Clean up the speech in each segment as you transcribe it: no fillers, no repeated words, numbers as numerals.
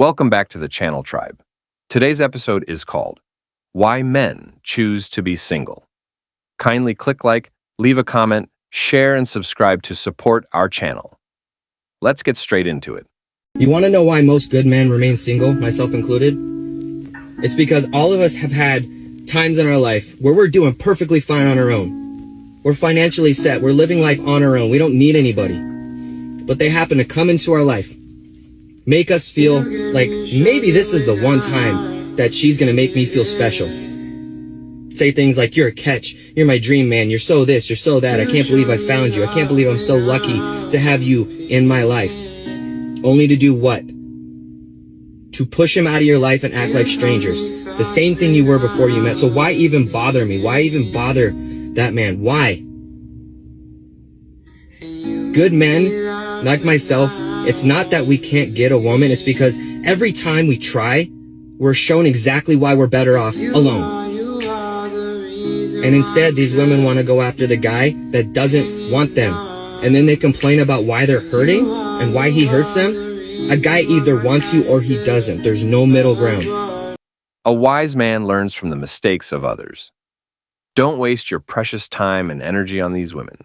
Welcome back to the Channel Tribe. Today's episode is called Why Men Choose to Be Single. Kindly click like, leave a comment, share, and subscribe to support our channel. Let's get straight into it. You want to know why most good men remain single, myself included? It's because all of us have had times in our life where we're doing perfectly fine on our own. We're financially set. We're living life on our own. We don't need anybody. But they happen to come into our life, make us feel like maybe this is the one time that she's going to make me feel special. Say things like, you're a catch, you're my dream man, you're so this, you're so that, I can't believe I found you, I can't believe I'm so lucky to have you in my life. Only to do what? To push him out of your life and act like strangers. The same thing you were before you met. So why even bother me? Why even bother that man? Why? Good men, like myself, it's not that we can't get a woman, it's because every time we try, we're shown exactly why we're better off alone. And instead, these women want to go after the guy that doesn't want them. And then they complain about why they're hurting and why he hurts them. A guy either wants you or he doesn't. There's no middle ground. A wise man learns from the mistakes of others. Don't waste your precious time and energy on these women.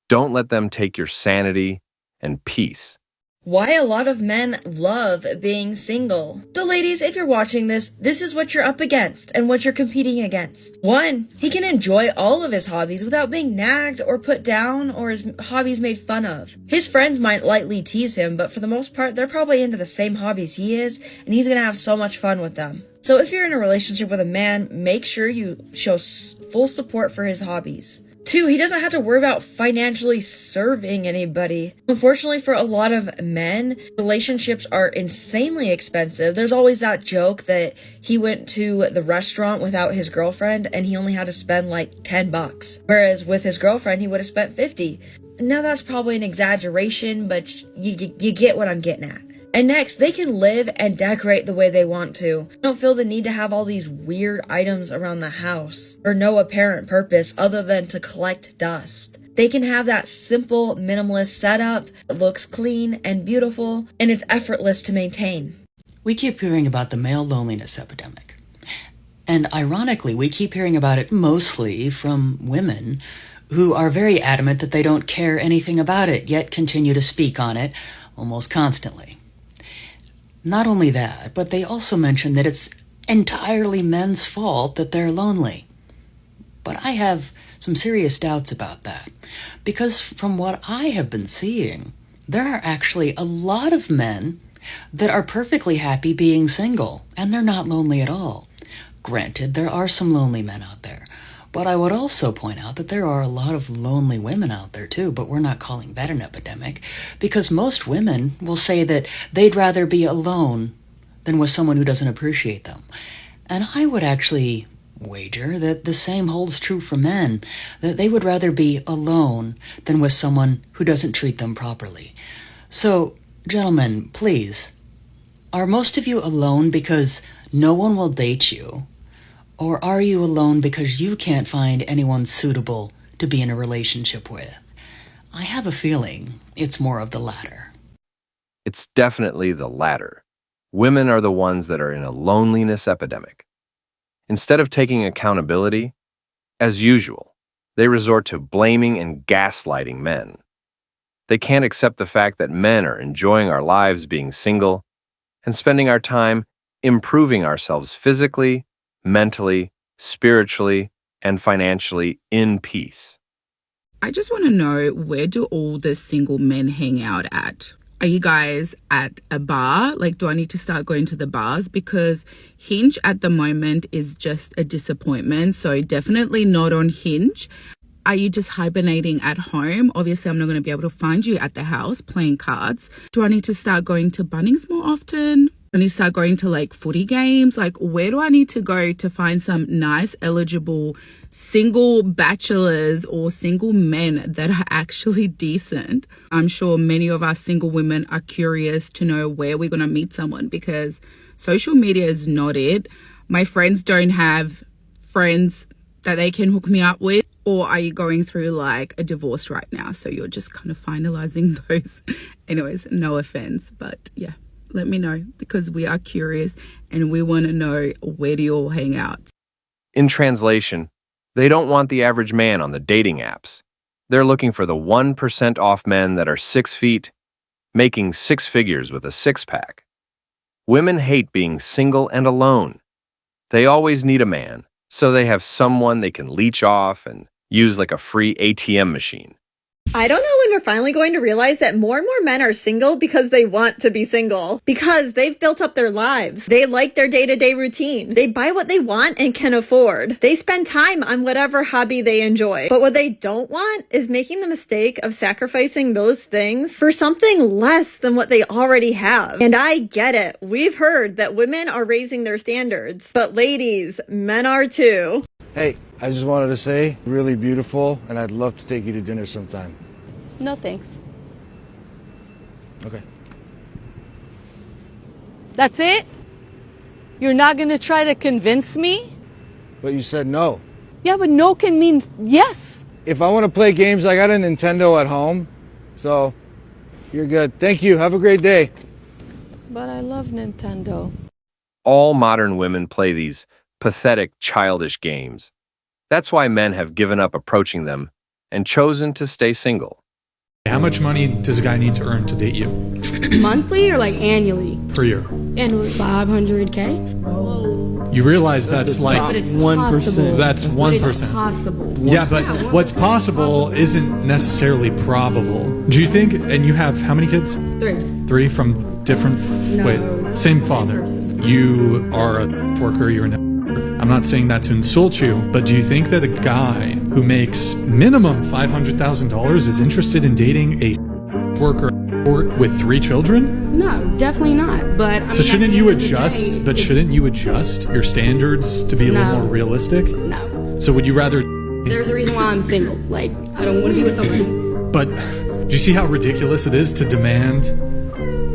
Don't let them take your sanity and peace. Why a lot of men love being single. So ladies, if you're watching this is what you're up against and what you're competing against. 1, he can enjoy all of his hobbies without being nagged or put down or his hobbies made fun of. His friends might lightly tease him, but for the most part, they're probably into the same hobbies he is, and he's gonna have so much fun with them. So if you're in a relationship with a man, make sure you show full support for his hobbies. 2, he doesn't have to worry about financially serving anybody. Unfortunately, for a lot of men, relationships are insanely expensive. There's always that joke that he went to the restaurant without his girlfriend and he only had to spend like $10. Whereas with his girlfriend, he would have spent $50. Now that's probably an exaggeration, but you get what I'm getting at. And next, they can live and decorate the way they want to. Don't feel the need to have all these weird items around the house for no apparent purpose other than to collect dust. They can have that simple, minimalist setup that looks clean and beautiful, and it's effortless to maintain. We keep hearing about the male loneliness epidemic. And ironically, we keep hearing about it mostly from women who are very adamant that they don't care anything about it, yet continue to speak on it almost constantly. Not only that, but they also mention that it's entirely men's fault that they're lonely. But I have some serious doubts about that, because from what I have been seeing, there are actually a lot of men that are perfectly happy being single, and they're not lonely at all. Granted, there are some lonely men out there, but I would also point out that there are a lot of lonely women out there too, but we're not calling that an epidemic, because most women will say that they'd rather be alone than with someone who doesn't appreciate them. And I would actually wager that the same holds true for men, that they would rather be alone than with someone who doesn't treat them properly. So, gentlemen, please, are most of you alone because no one will date you? Or are you alone because you can't find anyone suitable to be in a relationship with? I have a feeling it's more of the latter. It's definitely the latter. Women are the ones that are in a loneliness epidemic. Instead of taking accountability, as usual, they resort to blaming and gaslighting men. They can't accept the fact that men are enjoying our lives being single and spending our time improving ourselves physically, mentally, spiritually, and financially in peace. I just want to know, where do all the single men hang out at? Are you guys at a bar? Like, do I need to start going to the bars? Because Hinge at the moment is just a disappointment. So definitely not on Hinge. Are you just hibernating at home? Obviously, I'm not going to be able to find you at the house playing cards. Do I need to start going to Bunnings more often? I need to start going to like footy games. Like, where do I need to go to find some nice, eligible single bachelors or single men that are actually decent? I'm sure many of us single women are curious to know where we're going to meet someone, because social media is not it. My friends don't have friends that they can hook me up with. Or are you going through like a divorce right now? So you're just kind of finalizing those. Anyways, no offense, but yeah. Let me know, because we are curious and we want to know, where do you all hang out? In translation, they don't want the average man on the dating apps. They're looking for the 1% off men that are 6 feet, making 6 figures with a six-pack. Women hate being single and alone. They always need a man, so they have someone they can leech off and use like a free ATM machine. I don't know when we're finally going to realize that more and more men are single because they want to be single. Because they've built up their lives. They like their day-to-day routine. They buy what they want and can afford. They spend time on whatever hobby they enjoy. But what they don't want is making the mistake of sacrificing those things for something less than what they already have. And I get it. We've heard that women are raising their standards. But ladies, men are too. Hey, I just wanted to say, really beautiful, and I'd love to take you to dinner sometime. No thanks. Okay. That's it? You're not gonna try to convince me? But you said no. Yeah, but no can mean yes. If I want to play games, I got a Nintendo at home, so you're good. Thank you. Have a great day. But I love Nintendo. All modern women play these pathetic, childish games. That's why men have given up approaching them and chosen to stay single. How much money does a guy need to earn to date you? Monthly or like annually? Per year. Annually. 500K. You realize that's like but it's 1%. That's 1%. It's possible. Yeah, but what's possible isn't necessarily probable. Do you think, and you have how many kids? 3. 3 from different, No, wait, same father. person. You are a worker, you're an I'm not saying that to insult you, but do you think that a guy who makes minimum $500,000 is interested in dating a worker with 3 children? No, definitely not. But So shouldn't you adjust, shouldn't you adjust your standards to be a little No. more realistic? No. So would you rather, There's a reason why I'm single. Like, I don't want to be with somebody. but do you see how ridiculous it is to demand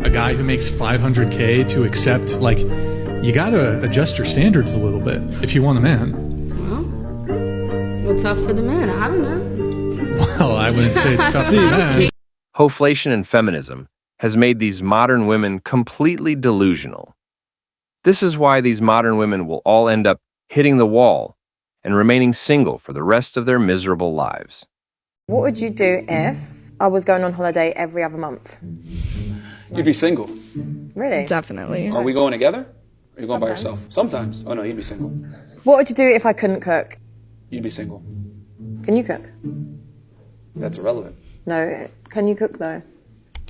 a guy who makes $500K to accept, like, you gotta adjust your standards a little bit if you want a man. Well, tough for the men. I don't know. Well, I wouldn't say it's tough for the man. Hoflation and feminism has made these modern women completely delusional. This is why these modern women will all end up hitting the wall and remaining single for the rest of their miserable lives. What would you do if I was going on holiday every other month? You'd be single. Really? Definitely. Are we going together? Or are you going by yourself? Sometimes. Oh no, you'd be single. What would you do if I couldn't cook? You'd be single. Can you cook? That's irrelevant. No. Can you cook though?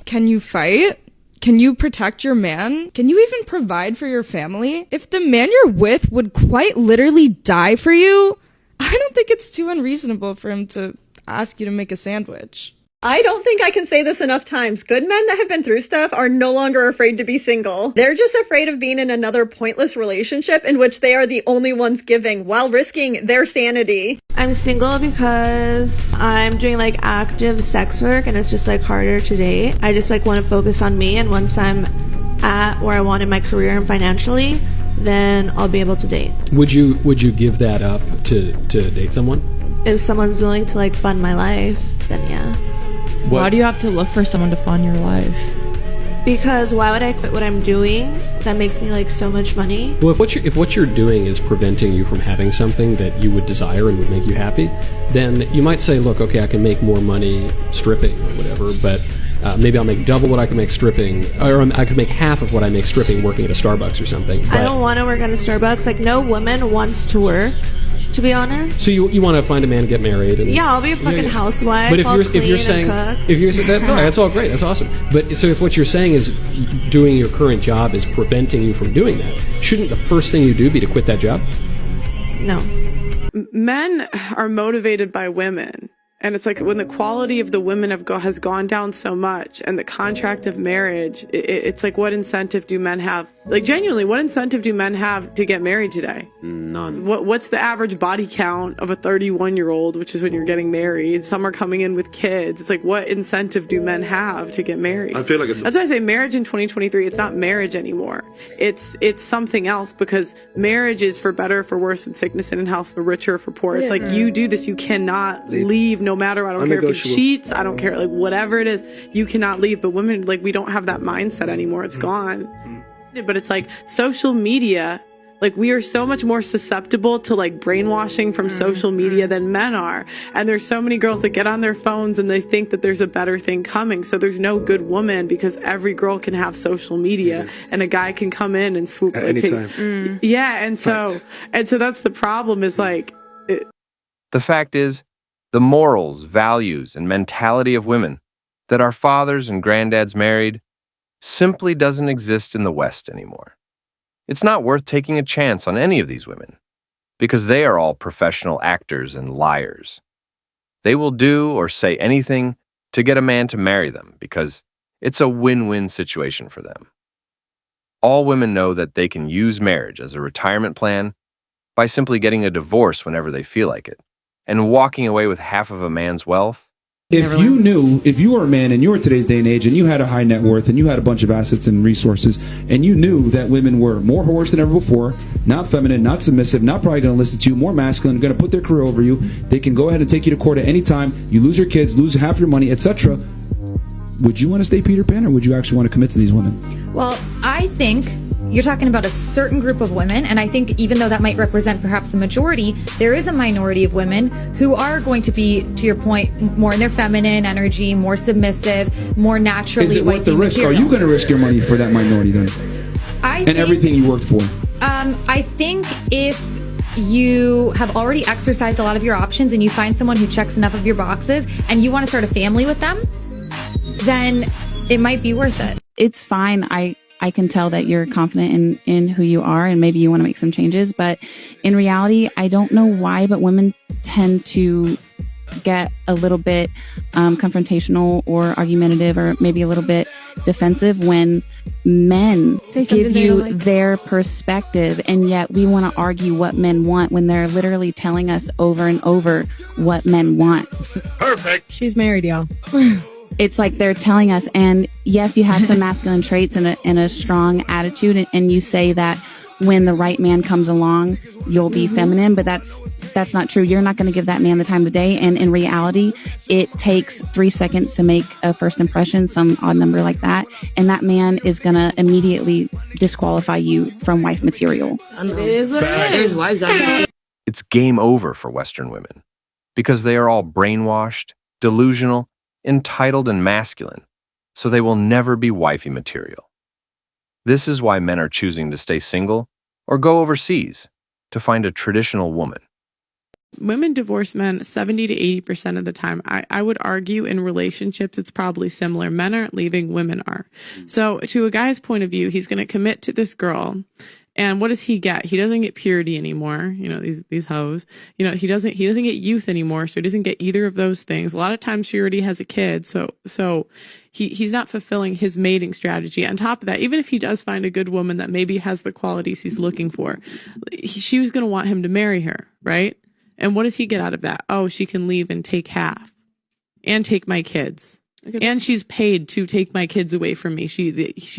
Can you fight? Can you protect your man? Can you even provide for your family? If the man you're with would quite literally die for you, I don't think it's too unreasonable for him to ask you to make a sandwich. I don't think I can say this enough times. Good men that have been through stuff are no longer afraid to be single. They're just afraid of being in another pointless relationship in which they are the only ones giving while risking their sanity. I'm single because I'm doing like active sex work and it's just like harder to date. I just like want to focus on me, and once I'm at where I want in my career and financially, then I'll be able to date. Would you give that up to date someone? If someone's willing to like fund my life, then yeah. Why do you have to look for someone to fund your life? Because why would I quit what I'm doing that makes me like so much money? Well, if what you're doing is preventing you from having something that you would desire and would make you happy, then you might say, look, okay, I can make more money stripping or whatever, but maybe I'll make double what I can make stripping, or I could make half of what I make stripping working at a Starbucks or something. But, I don't want to work at a Starbucks. Like, no woman wants to work, to be honest. So you want to find a man to get married? And, Yeah, I'll be a fucking housewife. But if I'll you're clean saying and cook. if you're saying that, no, that's all great, that's awesome. But so if what you're saying is doing your current job is preventing you from doing that, shouldn't the first thing you do be to quit that job? No. Men are motivated by women. And it's like when the quality of the women has gone down so much, and the contract of marriage, it's like, what incentive do men have? Like, genuinely, what incentive do men have to get married today? None. What's the average body count of a 31-year-old, which is when you're getting married? Some are coming in with kids. It's like, what incentive do men have to get married? I feel like That's why I say marriage in 2023, it's not marriage anymore. It's something else, because marriage is for better, for worse, in sickness and in health, for richer, for poor. It's like, you do this, you cannot leave no matter, I don't care if he cheats, I don't care, like whatever it is, you cannot leave. But women, like, we don't have that mindset anymore. It's gone. But it's like social media, like we are so much more susceptible to like brainwashing from social media than men are. And there's so many girls that get on their phones and they think that there's a better thing coming. So there's no good woman because every girl can have social media and a guy can come in and swoop at any time. Yeah, and so that's the problem is like The fact is, the morals, values, and mentality of women that our fathers and granddads married simply doesn't exist in the West anymore. It's not worth taking a chance on any of these women because they are all professional actors and liars. They will do or say anything to get a man to marry them because it's a win-win situation for them. All women know that they can use marriage as a retirement plan by simply getting a divorce whenever they feel like it and walking away with half of a man's wealth. If you were a man in your today's day and age and you had a high net worth and you had a bunch of assets and resources and you knew that women were more whores than ever before, not feminine, not submissive, not probably going to listen to you, more masculine, going to put their career over you, they can go ahead and take you to court at any time, you lose your kids, lose half your money, etc. Would you want to stay Peter Pan or would you actually want to commit to these women? Well, I think you're talking about a certain group of women, and I think even though that might represent perhaps the majority, there is a minority of women who are going to be, to your point, more in their feminine energy, more submissive, more naturally Is it worth the risk? material. Are you going to risk your money for that minority then? And everything you worked for? I think if you have already exercised a lot of your options and you find someone who checks enough of your boxes and you want to start a family with them, then it might be worth it. It's fine. I can tell that you're confident in who you are and maybe you want to make some changes. But in reality, I don't know why, but women tend to get a little bit confrontational or argumentative or maybe a little bit defensive when men give you their perspective. And yet we want to argue what men want when they're literally telling us over and over what men want. Perfect. She's married, y'all. It's like they're telling us, and yes, you have some masculine traits and a strong attitude, and you say that when the right man comes along, you'll be feminine, but that's not true. You're not going to give that man the time of day, and in reality, it takes 3 seconds to make a first impression, some odd number like that, and that man is going to immediately disqualify you from wife material. It is what it is. Why is that? It's game over for Western women because they are all brainwashed, delusional, entitled, and masculine, so they will never be wifey material. This is why men are choosing to stay single or go overseas to find a traditional woman. Women divorce men 70 to 80% of the time. I would argue in relationships, it's probably similar. Men aren't leaving, women are. So to a guy's point of view, he's going to commit to this girl. And what does he get? He doesn't get purity anymore. You know, these hoes, you know, he doesn't get youth anymore. So he doesn't get either of those things. A lot of times she already has a kid. So he's not fulfilling his mating strategy. On top of that, even if he does find a good woman that maybe has the qualities he's looking for, she was going to want him to marry her, right? And what does he get out of that? Oh, she can leave and take half and take my kids. And she's paid to take my kids away from me. She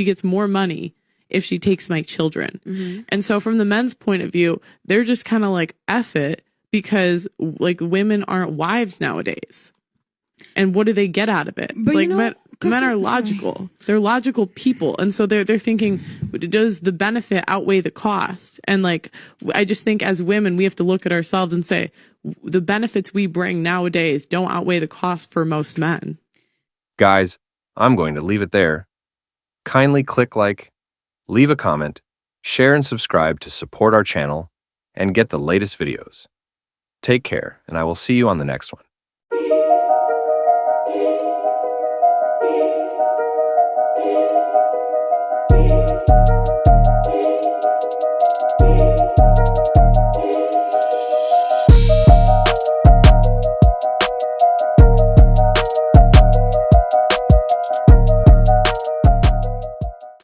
gets more money if she takes my children. Mm-hmm. And so from the men's point of view, they're just kind of like, F it, because like women aren't wives nowadays. And what do they get out of it? But like men are logical. They're logical people. And so they're thinking, does the benefit outweigh the cost? And like, I just think as women, we have to look at ourselves and say, the benefits we bring nowadays don't outweigh the cost for most men. Guys, I'm going to leave it there. Kindly click like, leave a comment, share and subscribe to support our channel and get the latest videos. Take care, and I will see you on the next one.